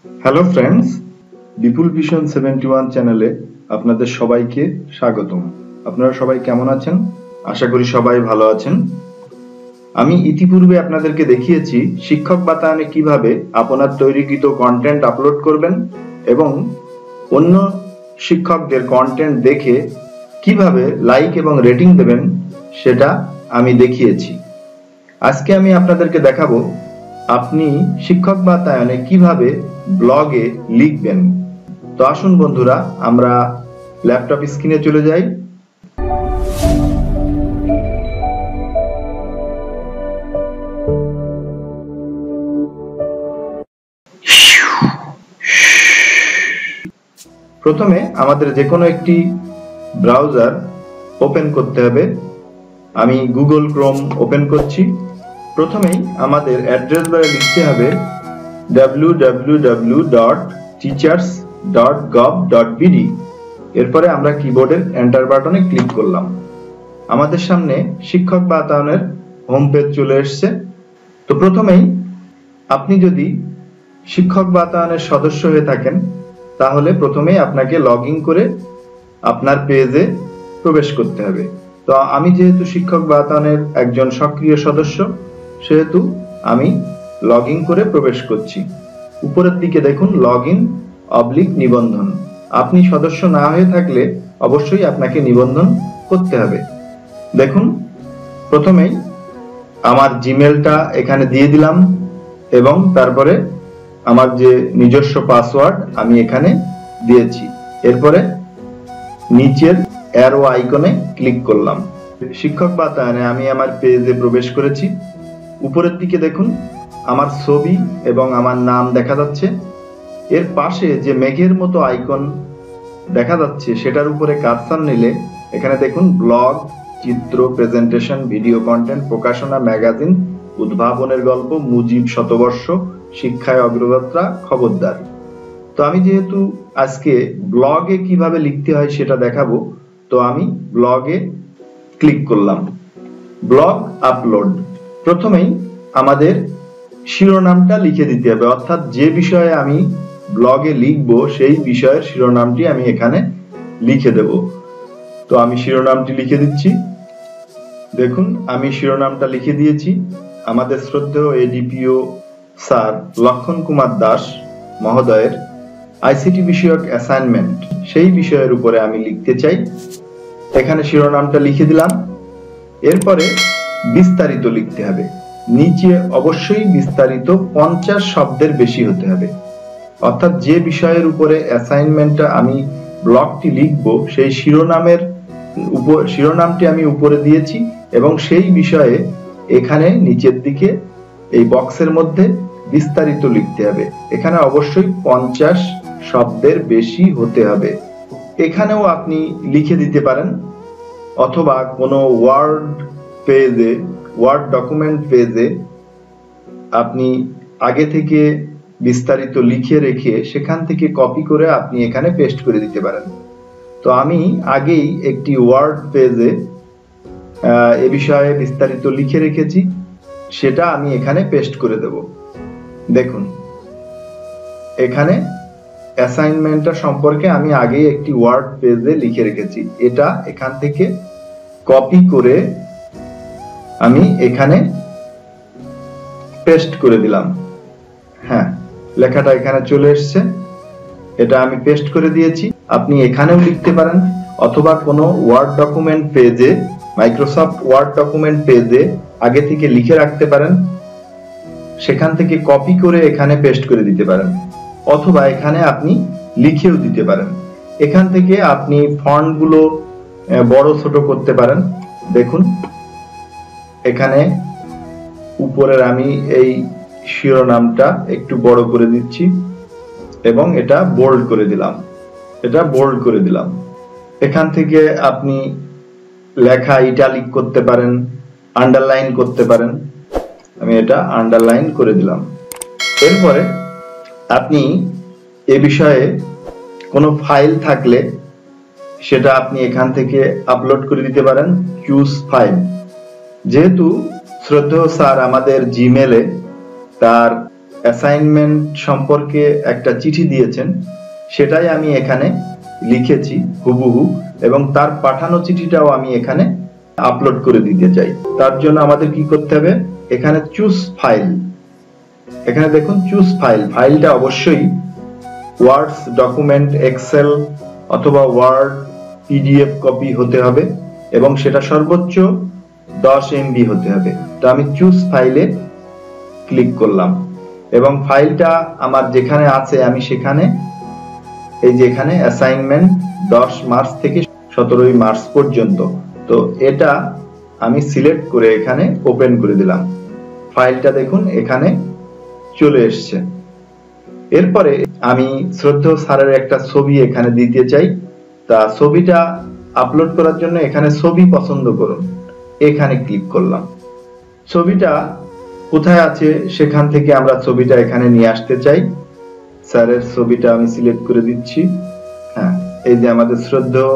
Hello friends, বিপুল vision 71 চ্যানেলে আপনাদের সবাইকে স্বাগতম। আপনারা সবাই কেমন আছেন? আশা করি সবাই ভালো আছেন। আমি ইতিপূর্বে আপনাদেরকে দেখিয়েছি শিক্ষক বাতায়নে কিভাবে আপনার তৈরিকৃত কন্টেন্ট আপলোড করবেন এবং অন্য শিক্ষকদের কন্টেন্ট দেখে কিভাবে লাইক এবং রেটিং দেবেন সেটা আমি দেখিয়েছি। আজকে আমি আপনাদেরকে দেখাবো আপনি শিক্ষক বাতায়নে কিভাবে ব্লগে লিখবেন। তো আসুন বন্ধুরা, আমরা ল্যাপটপ স্ক্রিনে চলে যাই। প্রথমে আমাদের যে কোনো একটি ব্রাউজার ওপেন করতে হবে। আমি গুগল ক্রোম ওপেন করছি। প্রথমেই আমাদের অ্যাড্রেস বারে লিখতে হবে www.teachers.gov.bd। এরপরে আমরা কিবোর্ডের এন্টার বাটনে ক্লিক করলাম। আমাদের সামনে শিক্ষক বাতায়নের হোম পেজ চলে এসেছে। তো প্রথমেই আপনি যদি শিক্ষক বাতায়নের সদস্য হয়ে থাকেন তাহলে প্রথমেই আপনাকে লগ ইন করে আপনার পেজে প্রবেশ করতে হবে। তো আমি যেহেতু শিক্ষক বাতায়নের একজন সক্রিয় সদস্য সেহেতু আমি লগ ইন করে প্রবেশ করছি। উপরের দিকে দেখুন লগ ইন/নিবন্ধন। আপনি সদস্য না হয়ে থাকলে অবশ্যই আপনাকে নিবন্ধন করতে হবে। দেখুন, প্রথমেই আমার জিমেলটা এখানে দিয়ে দিলাম এবং তারপরে আমার যে নিজস্ব পাসওয়ার্ড আমি এখানে দিয়েছি। এরপরে নিচের অ্যারো আইকনে ক্লিক করলাম। শিক্ষক বাতায়নে আমি আমার পেজে প্রবেশ করেছি। উপরের দিকে দেখুন আমার ছবি এবং আমার নাম দেখা যাচ্ছে। এর পাশে যে মেঘের মতো আইকন দেখা যাচ্ছে সেটার উপরে কার্সর নিলে এখানে দেখুন ব্লগ, চিত্র, প্রেজেন্টেশন, ভিডিও কন্টেন্ট, প্রকাশনা, ম্যাগাজিন, উদ্ভাবনের গল্প, মুজিব শতবর্ষ, শিক্ষায় অগ্রযাত্রা, খবরদার। তো আমি যেহেতু আজকে ব্লগে কিভাবে লিখতে হয় সেটা দেখাবো, তো আমি ব্লগে ক্লিক করলাম। Blog upload. প্রথমেই আমাদের শিরোনামটা লিখে দিতে হবে, অর্থাৎ যে বিষয়ে আমি ব্লগে লিখব সেই বিষয়ের শিরোনামটি আমি এখানে লিখে দেব। তো আমি শিরোনামটি লিখে দিচ্ছি। দেখুন, আমি শিরোনামটা লিখে দিয়েছি। আমাদের শ্রদ্ধেয় এডিপিও স্যার লক্ষণ কুমার দাস মহোদয়ের আইসিটি বিষয়ক অ্যাসাইনমেন্ট, সেই বিষয়ের উপরে আমি লিখতে চাই। এখানে শিরোনামটা লিখে দিলাম। এরপরে বিস্তারিত লিখতে হবে। নিচে অবশ্যই বিস্তারিত 50 শব্দের বেশি হতে হবে। অর্থাৎ যে বিষয়ের উপরে অ্যাসাইনমেন্টটা আমি ব্লগটি লিখব সেই শিরোনামটি আমি উপরে দিয়েছি এবং সেই বিষয়ে এখানে নিচের দিকে এই বক্সের মধ্যে বিস্তারিত লিখতে হবে। এখানে অবশ্যই 50 শব্দের বেশি হতে হবে। এখানেও আপনি লিখে দিতে পারেন অথবা কোনো ওয়ার্ড ডকুমেন্ট পেজে আপনি আগে থেকে বিস্তারিত লিখে রেখে সেখান থেকে কপি করে আপনি এখানে পেস্ট করে দিতে পারেন। তো আমি আগেই একটি ওয়ার্ড পেজে এ বিষয়ে বিস্তারিত লিখে রেখেছি, সেটা আমি এখানে পেস্ট করে দেব। দেখুন, এখানে অ্যাসাইনমেন্টটা সম্পর্কে আমি আগেই একটি ওয়ার্ড পেজে লিখে রেখেছি। এটা এখান থেকে কপি করে আমি এখানে পেস্ট করে দিলাম। হ্যাঁ, লেখাটা এখানে চলে এসেছে। এটা আমি পেস্ট করে দিয়েছি। আপনি এখানেও লিখতে পারেন অথবা কোনো ওয়ার্ড ডকুমেন্ট পেজে, মাইক্রোসফট ওয়ার্ড ডকুমেন্ট পেজে আগে থেকে লিখে রাখতে পারেন, সেখান থেকে কপি করে এখানে পেস্ট করে দিতে পারেন অথবা এখানে আপনি লিখেও দিতে পারেন। এখান থেকে আপনি ফন্টগুলো বড় ছোট করতে পারেন। দেখুন, এখানে উপরের আমি এই শিরোনামটা একটু বড় করে দিচ্ছি এবং এটা বোল্ড করে দিলাম। এখান থেকে আপনি লেখা ইটালিক করতে পারেন, আন্ডারলাইন করতে পারেন। আমি এটা আন্ডারলাইন করে দিলাম। এরপরে আপনি এ বিষয়ে কোনো ফাইল থাকলে সেটা আপনি এখান থেকে আপলোড করে দিতে পারেন। Choose file. যেহেতু শ্রদ্ধেয় স্যার আমাদের জিমেলে তার অ্যাসাইনমেন্ট সম্পর্কে একটা চিঠি দিয়েছেন, সেটাই আমি এখানে লিখেছি হুবহু, এবং তার পাঠানো চিঠিটাও আমি এখানে আপলোড করে দিতে চাই। তার জন্য আমাদের কি করতে হবে, এখানে চুজ ফাইল, এখানে দেখুন চুজ ফাইল, ফাইলটা অবশ্যই ওয়ার্ডস ডকুমেন্ট, এক্সেল অথবা ওয়ার্ড, পিডিএফ কপি হতে হবে এবং সেটা সর্বোচ্চ 10 MB হতে হবে। তো আমি চুজ ফাইলে ক্লিক করলাম এবং ফাইলটা আমার যেখানে আছে আমি সেখানে, এই যে এখানে অ্যাসাইনমেন্ট 10 মার্চ থেকে 17 মার্চ পর্যন্ত, তো এটা আমি সিলেক্ট করে এখানে ওপেন করে দিলাম। ফাইলটা দেখুন এখানে চলে এসছে। এরপরে আমি শ্রদ্ধেয় স্যারের একটা ছবি এখানে দিতে চাই। তা ছবিটা আপলোড করার জন্য এখানে ছবি পছন্দ করুন, এখানে ক্লিক করলাম। ছবিটা কোথায় আছে সেখান থেকে আমরা ছবিটা এখানে নিয়ে আসতে চাই। স্যারের ছবিটা আমি সিলেক্ট করে দিচ্ছি। হ্যাঁ, এই যে আমাদের শ্রদ্ধেয়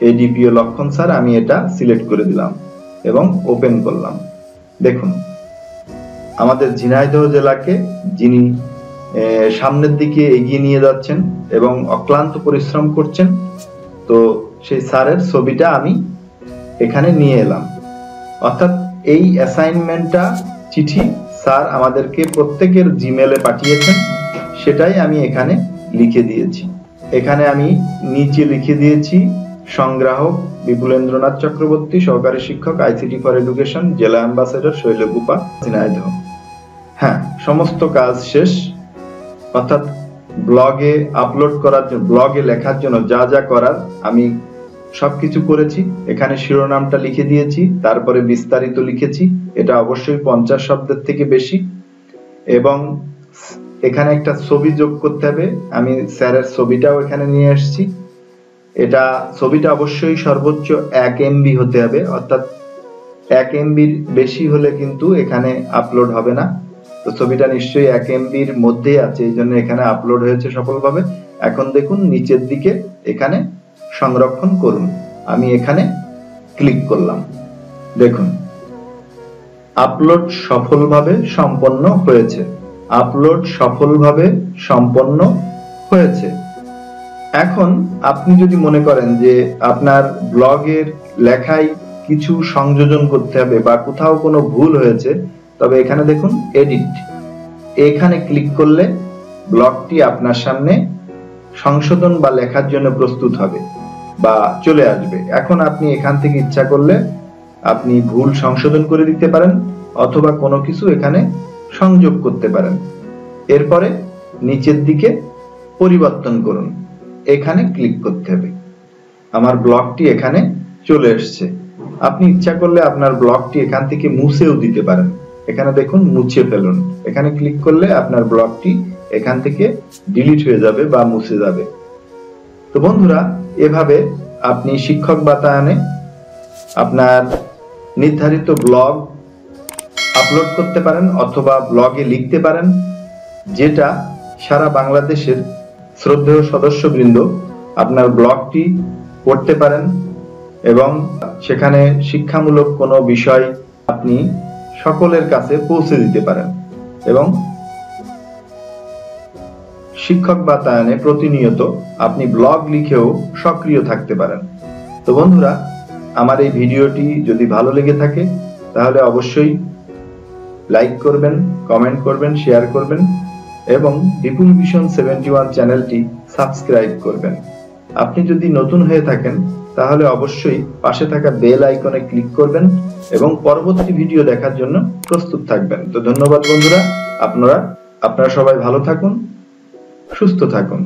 এডিপিও লক্ষণ স্যার, আমি এটা সিলেক্ট করে দিলাম এবং ওপেন করলাম। দেখুন আমাদের ঝিনাইদহ জেলাকে যিনি সামনের দিকে এগিয়ে নিয়ে যাচ্ছেন এবং অক্লান্ত পরিশ্রম করছেন, তো সেই স্যারের ছবিটা আমি এখানে নিয়ে এলাম। অর্থাৎ এই অ্যাসাইনমেন্টটা চিঠি স্যার আমাদেরকে প্রত্যেকের জিমেলে পাঠিয়েছেন, সেটাই আমি এখানে লিখে দিয়েছি। এখানে আমি নিচে লিখে দিয়েছি সংগ্রাহক বিপুলেন্দ্রনাথ চক্রবর্তী, সহকারী শিক্ষক, আইসিটি ফর এডুকেশন, জেলা অ্যাম্বাসেডর, শৈলকুপা, ঝিনাইদহ। হ্যাঁ, সমস্ত কাজ শেষ। অর্থাৎ ব্লগে আপলোড করার জন্য, ব্লগে লেখার জন্য যা যা করার আমি সবকিছু করেছি। এখানে শিরোনামটা লিখে দিয়েছি, তারপরে বিস্তারিত লিখেছি, এটা অবশ্যই 50 শব্দের থেকে বেশি, এবং এখানে একটা ছবি যোগ করতে হবে। আমি স্যারের ছবিটাও এখানে নিয়ে এসেছি। এটা ছবিটা অবশ্যই সর্বোচ্চ 1 MB হতে হবে, অর্থাৎ 1 MBর বেশি হলে কিন্তু এখানে আপলোড হবে না। তো ছবিটা নিশ্চয়ই 1 MBর মধ্যেই আছে, এই জন্য এখানে আপলোড হয়েছে সফলভাবে। এখন দেখুন নিচের দিকে এখানে সংরক্ষণ করুন, আমি এখানে ক্লিক করলাম। দেখুন আপলোড সফলভাবে সম্পন্ন হয়েছে, আপলোড সফলভাবে সম্পন্ন হয়েছে। এখন আপনি যদি মনে করেন যে আপনার ব্লগের লেখায় কিছু সংযোজন করতে হবে বা কোথাও কোনো ভুল হয়েছে, তবে এখানে দেখুন এডিট, এখানে ক্লিক করলে ব্লগটি আপনার সামনে সংশোধন বা লেখার জন্য প্রস্তুত হবে বা চলে আসবে। এখন আপনি এখান থেকে ইচ্ছা করলে আপনি ভুল সংশোধন করে দিতে পারেন অথবা কোনো কিছু এখানে সংযোগ করতে পারেন। এরপরে নিচের দিকে পরিবর্তন করুন, এখানে ক্লিক করতে হবে। আমার ব্লগটি এখানে চলে এসছে। আপনি ইচ্ছা করলে আপনার ব্লগটি এখান থেকে মুছেও দিতে পারেন। এখানে দেখুন মুছে ফেলুন, এখানে ক্লিক করলে আপনার ব্লগটি এখান থেকে ডিলিট হয়ে যাবে বা মুছে যাবে। তো বন্ধুরা, এভাবে আপনি শিক্ষক বাতায়নে আপনার নির্ধারিত ব্লগ আপলোড করতে পারেন অথবা ব্লগে লিখতে পারেন, যেটা সারা বাংলাদেশের শ্রদ্ধেয় সদস্যবৃন্দ আপনার ব্লগটি পড়তে পারেন এবং সেখানে শিক্ষামূলক কোনো বিষয় আপনি সকলের কাছে পৌঁছে দিতে পারেন এবং শিক্ষক বাতায়নে প্রতিনিয়ত আপনি ব্লগ লিখেও সক্রিয় থাকতে পারেন। তো বন্ধুরা, আমার এই ভিডিওটি যদি ভালো লেগে থাকে তাহলে অবশ্যই লাইক করবেন, কমেন্ট করবেন, শেয়ার করবেন এবং বিপুল ভিশন 71 চ্যানেলটি সাবস্ক্রাইব করবেন। আপনি যদি নতুন হয়ে থাকেন তাহলে অবশ্যই পাশে থাকা বেল আইকনে ক্লিক করবেন এবং পরবর্তী ভিডিও দেখার জন্য প্রস্তুত থাকবেন। তো ধন্যবাদ বন্ধুরা, আপনারা সবাই ভালো থাকুন, সুস্থ থাকুন।